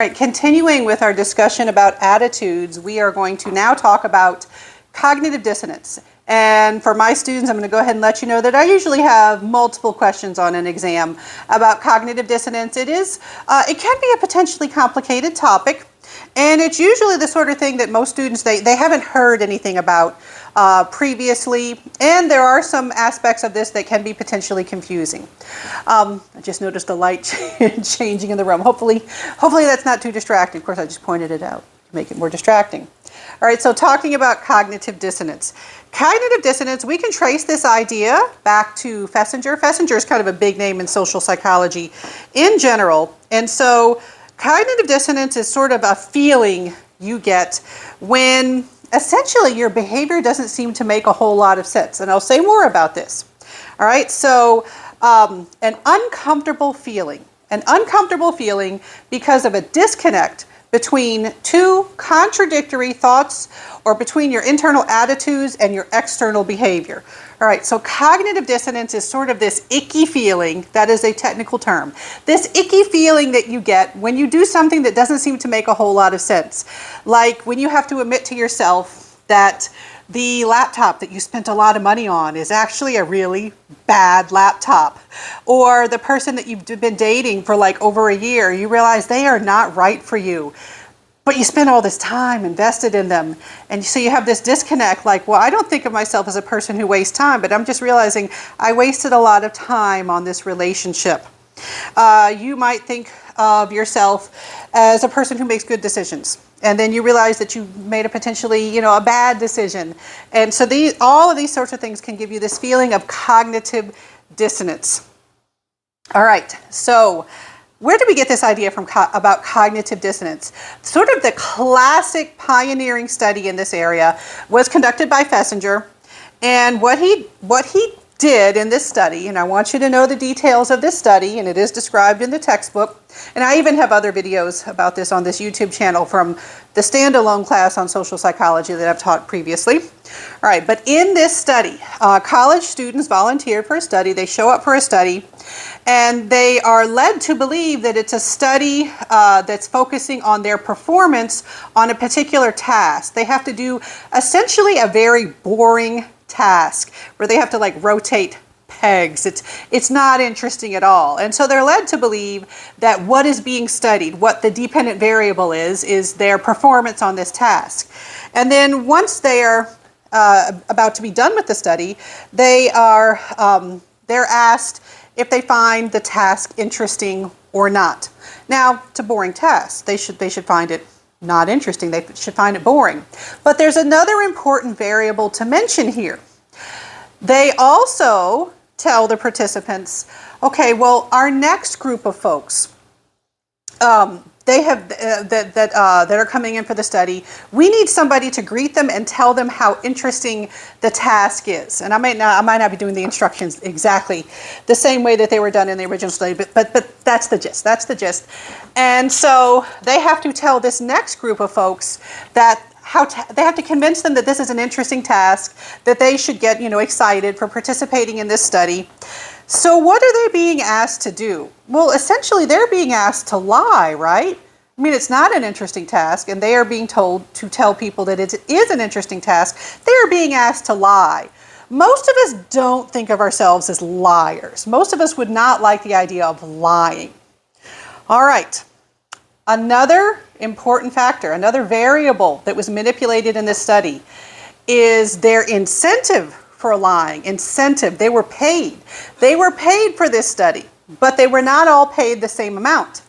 All right, continuing with our discussion about attitudes, we are going to now talk about cognitive dissonance. And for my students, I'm going to go ahead and let you know that I usually have multiple questions on an exam about cognitive dissonance. It can be a potentially complicated topic, and it's usually the sort of thing that most students, they haven't heard anything about previously, and there are some aspects of this that can be potentially confusing. I just noticed the light changing in the room. Hopefully that's not too distracting. Of course, I just pointed it out to make it more distracting. All right, so talking about cognitive dissonance. Cognitive dissonance, we can trace this idea back to Fessinger. Fessinger is kind of a big name in social psychology in general. And so cognitive dissonance is sort of a feeling you get when essentially your behavior doesn't seem to make a whole lot of sense. And I'll say more about this. All right, so an uncomfortable feeling because of a disconnect between two contradictory thoughts or between your internal attitudes and your external behavior. All right, so cognitive dissonance is sort of this icky feeling, that is a technical term, this icky feeling that you get when you do something that doesn't seem to make a whole lot of sense. Like when you have to admit to yourself that the laptop that you spent a lot of money on is actually a really bad laptop. Or the person that you've been dating for like over a year, you realize they are not right for you. But you spent all this time invested in them. And so you have this disconnect like, well, I don't think of myself as a person who wastes time, but I'm just realizing I wasted a lot of time on this relationship. You might think of yourself as a person who makes good decisions. And then you realize that you made a potentially, a bad decision. And so all of these sorts of things can give you this feeling of cognitive dissonance. All right, so where did we get this idea from about cognitive dissonance? Sort of the classic pioneering study in this area was conducted by Fessinger. And what he did in this study, and I want you to know the details of this study, and it is described in the textbook, and I even have other videos about this on this YouTube channel from the standalone class on social psychology that I've taught previously. All right, but in this study, college students volunteered for a study. They show up for a study, and they are led to believe that it's a study that's focusing on their performance on a particular task. They have to do essentially a very boring task where they have to like rotate pegs. It's not interesting at all. And so they're led to believe that what is being studied, what the dependent variable is their performance on this task. And then once they are about to be done with the study, they're asked if they find the task interesting or not. Now, it's a boring task. They should find it not interesting. They should find it boring. But there's another important variable to mention here. They also tell the participants, okay, well, our next group of folks, that are coming in for the study, we need somebody to greet them and tell them how interesting the task is. And I might not be doing the instructions exactly the same way that they were done in the original study, but that's the gist. That's the gist. And so they have to tell this next group of folks that they have to convince them that this is an interesting task, that they should get, excited for participating in this study. So what are they being asked to do? Well, essentially, they're being asked to lie, right? I mean, it's not an interesting task, and they are being told to tell people that it is an interesting task. They are being asked to lie. Most of us don't think of ourselves as liars. Most of us would not like the idea of lying. All right. Another important factor, another variable that was manipulated in this study is their incentive for lying. Incentive. They were paid. They were paid for this study, but they were not all paid the same amount.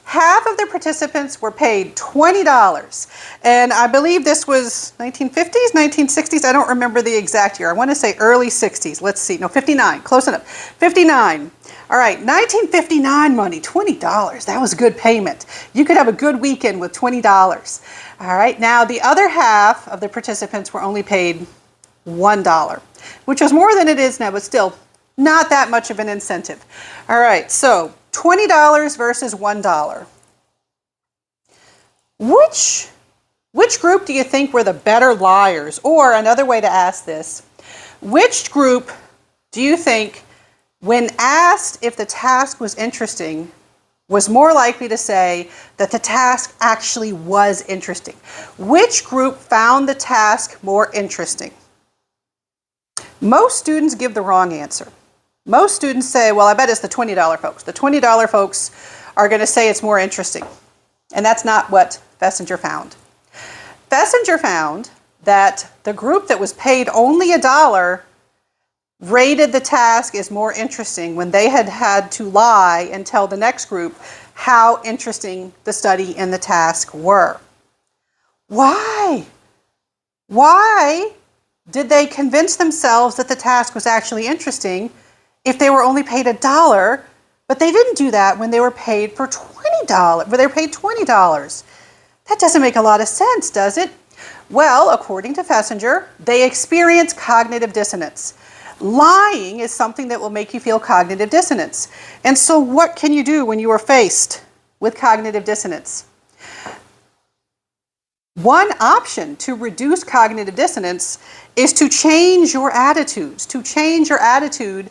Half of the participants were paid $20, and I believe this was 1950s, 1960s. I don't remember the exact year. I want to say early 60s. Let's see. No, 59. Close enough. 59. All right, 1959 money, $20. That was a good payment. You could have a good weekend with $20. All right, now the other half of the participants were only paid $1, which was more than it is now, but still not that much of an incentive. All right, so $20 versus $1. Which group do you think were the better liars? Or another way to ask this, which group do you think, when asked if the task was interesting, was more likely to say that the task actually was interesting? Which group found the task more interesting? Most students give the wrong answer. Most students say, well, I bet it's the $20 folks. The $20 folks are going to say it's more interesting. And that's not what Fessinger found. Fessinger found that the group that was paid only $1 rated the task as more interesting when they had had to lie and tell the next group how interesting the study and the task were. Why? Why did they convince themselves that the task was actually interesting if they were only paid $1, but they didn't do that when they were paid for $20, when they were paid $20? That doesn't make a lot of sense, does it? Well, according to Fessinger, they experience cognitive dissonance. Lying is something that will make you feel cognitive dissonance. And so what can you do when you are faced with cognitive dissonance? One option to reduce cognitive dissonance is to change your attitudes, to change your attitude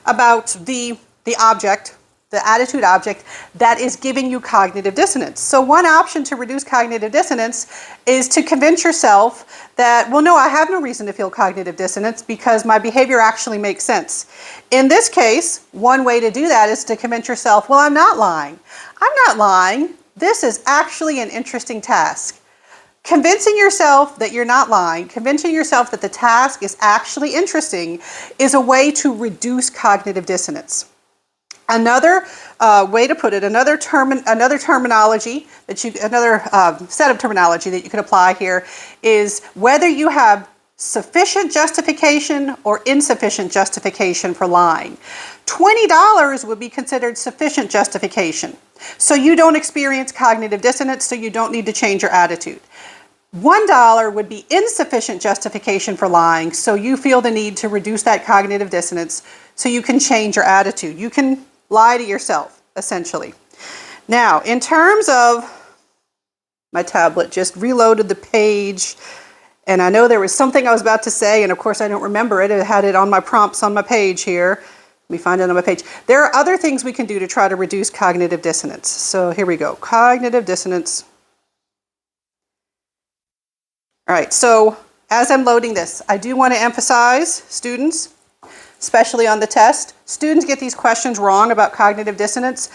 about the object, the attitude object that is giving you cognitive dissonance. So one option to reduce cognitive dissonance is to convince yourself that, well, no, I have no reason to feel cognitive dissonance because my behavior actually makes sense. In this case, one way to do that is to convince yourself, well, I'm not lying. I'm not lying. This is actually an interesting task. Convincing yourself that you're not lying, convincing yourself that the task is actually interesting is a way to reduce cognitive dissonance. Another way to put it, another terminology that another set of terminology that you can apply here is whether you have sufficient justification or insufficient justification for lying. $20 would be considered sufficient justification. So you don't experience cognitive dissonance, so you don't need to change your attitude. $1 would be insufficient justification for lying, so you feel the need to reduce that cognitive dissonance so you can change your attitude. You can lie to yourself, essentially. Now, in terms of my tablet, just reloaded the page, and I know there was something I was about to say, and of course I don't remember it. I had it on my prompts on my page here. Let me find it on my page. There are other things we can do to try to reduce cognitive dissonance. So here we go, cognitive dissonance. All right, so as I'm loading this, I do want to emphasize, students, especially on the test, students get these questions wrong about cognitive dissonance.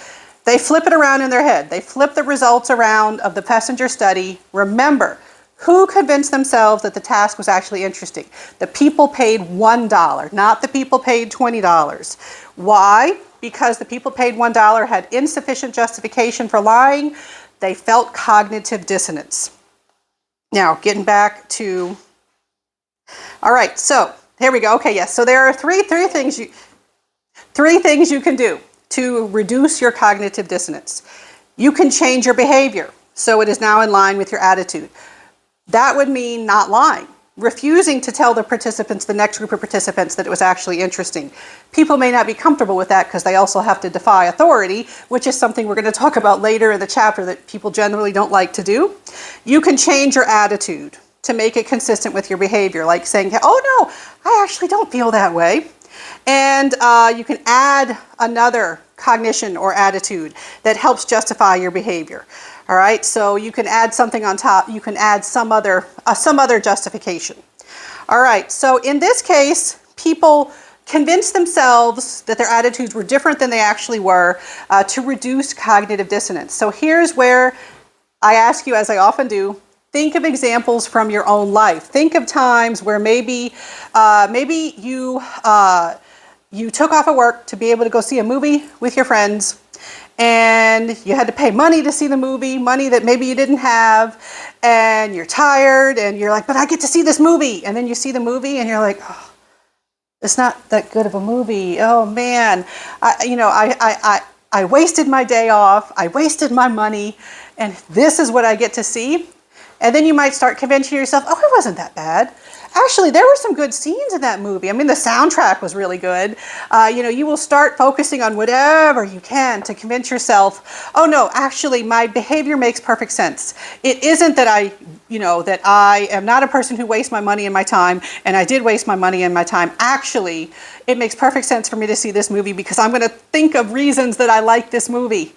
They flip it around in their head. They flip the results around of the Fessinger study. Remember, who convinced themselves that the task was actually interesting? The people paid $1, not the people paid $20. Why? Because the people paid $1 had insufficient justification for lying. They felt cognitive dissonance. Now, getting back to, all right, so here we go. Okay, yes. So there are three things you can do to reduce your cognitive dissonance. You can change your behavior so it is now in line with your attitude. That would mean not lying, refusing to tell the next group of participants that it was actually interesting. People may not be comfortable with that because they also have to defy authority, which is something we're going to talk about later in the chapter that people generally don't like to do. You can change your attitude to make it consistent with your behavior, like saying, oh no, I actually don't feel that way. And you can add another cognition or attitude that helps justify your behavior. All right, so you can add something on top. You can add some other justification. All right, so in this case, people convinced themselves that their attitudes were different than they actually were to reduce cognitive dissonance. So here's where I ask you, as I often do, think of examples from your own life. Think of times where maybe you took off of work to be able to go see a movie with your friends, and you had to pay money to see the movie, money that maybe you didn't have, and you're tired, and you're like, but I get to see this movie. And then you see the movie, and you're like, oh, it's not that good of a movie. Oh man, I wasted my day off, I wasted my money, and this is what I get to see. And then you might start convincing yourself, oh, it wasn't that bad. Actually, there were some good scenes in that movie. I mean, the soundtrack was really good. You will start focusing on whatever you can to convince yourself, oh no, actually my behavior makes perfect sense. It isn't that I am not a person who wastes my money and my time, and I did waste my money and my time. Actually, it makes perfect sense for me to see this movie because I'm going to think of reasons that I like this movie.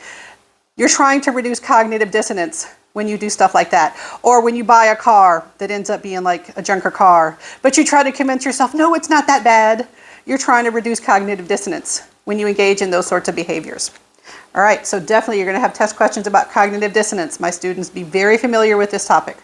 You're trying to reduce cognitive dissonance when you do stuff like that. Or when you buy a car that ends up being like a junker car, but you try to convince yourself, no, it's not that bad. You're trying to reduce cognitive dissonance when you engage in those sorts of behaviors. All right, so definitely you're going to have test questions about cognitive dissonance. My students, be very familiar with this topic.